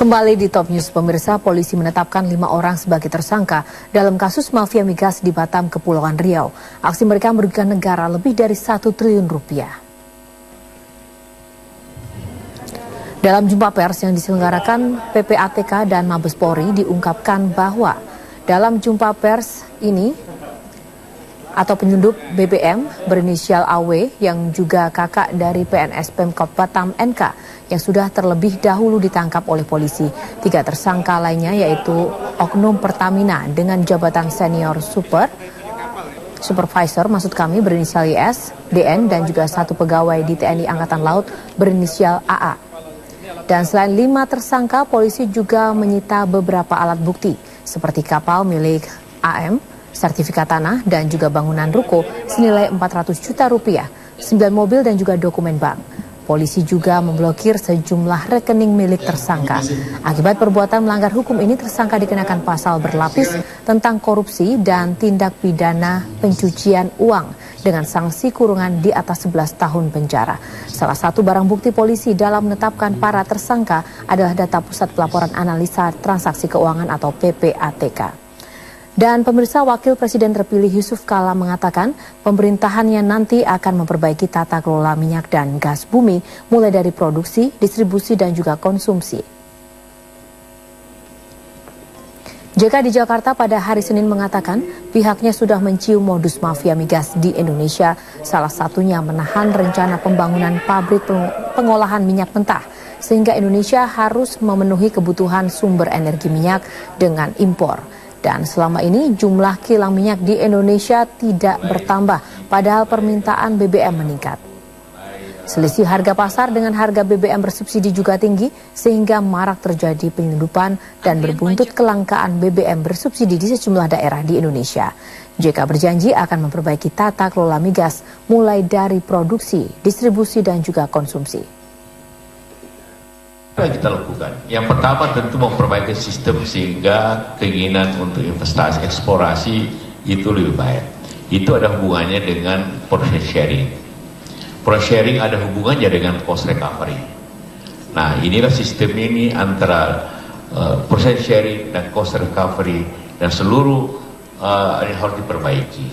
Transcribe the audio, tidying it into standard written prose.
Kembali di Top News, pemirsa, polisi menetapkan 5 orang sebagai tersangka dalam kasus mafia migas di Batam, Kepulauan Riau. Aksi mereka merugikan negara lebih dari 1 triliun rupiah. Dalam jumpa pers yang diselenggarakan PPATK dan Mabes Polri diungkapkan bahwa dalam jumpa pers ini atau penyelundup BBM berinisial AW yang juga kakak dari PNS Pemkot Batam NK yang sudah terlebih dahulu ditangkap oleh polisi. 3 tersangka lainnya yaitu Oknum Pertamina dengan jabatan senior supervisor maksud kami berinisial YS, DN dan juga 1 pegawai di TNI Angkatan Laut berinisial AA. Dan selain 5 tersangka, polisi juga menyita beberapa alat bukti seperti kapal milik AM, sertifikat tanah dan juga bangunan ruko senilai 400 juta rupiah, 9 mobil dan juga dokumen bank. Polisi juga memblokir sejumlah rekening milik tersangka. Akibat perbuatan melanggar hukum ini, tersangka dikenakan pasal berlapis tentang korupsi dan tindak pidana pencucian uang dengan sanksi kurungan di atas 11 tahun penjara. Salah satu barang bukti polisi dalam menetapkan para tersangka adalah data Pusat Pelaporan Analisa Transaksi Keuangan atau PPATK. Dan pemirsa, Wakil Presiden terpilih Yusuf Kala mengatakan pemerintahannya nanti akan memperbaiki tata kelola minyak dan gas bumi mulai dari produksi, distribusi dan juga konsumsi. JK di Jakarta pada hari Senin mengatakan pihaknya sudah mencium modus mafia migas di Indonesia, salah satunya menahan rencana pembangunan pabrik pengolahan minyak mentah sehingga Indonesia harus memenuhi kebutuhan sumber energi minyak dengan impor. Dan selama ini jumlah kilang minyak di Indonesia tidak bertambah, padahal permintaan BBM meningkat. Selisih harga pasar dengan harga BBM bersubsidi juga tinggi, sehingga marak terjadi penyelundupan dan berbuntut kelangkaan BBM bersubsidi di sejumlah daerah di Indonesia. JK berjanji akan memperbaiki tata kelola migas, mulai dari produksi, distribusi, dan juga konsumsi. Apa yang kita lakukan? Yang pertama tentu memperbaiki sistem sehingga keinginan untuk investasi eksplorasi itu lebih baik. Itu ada hubungannya dengan profit sharing. Profit sharing ada hubungannya dengan cost recovery. Nah, inilah sistem ini antara profit sharing dan cost recovery dan seluruh ini harus diperbaiki.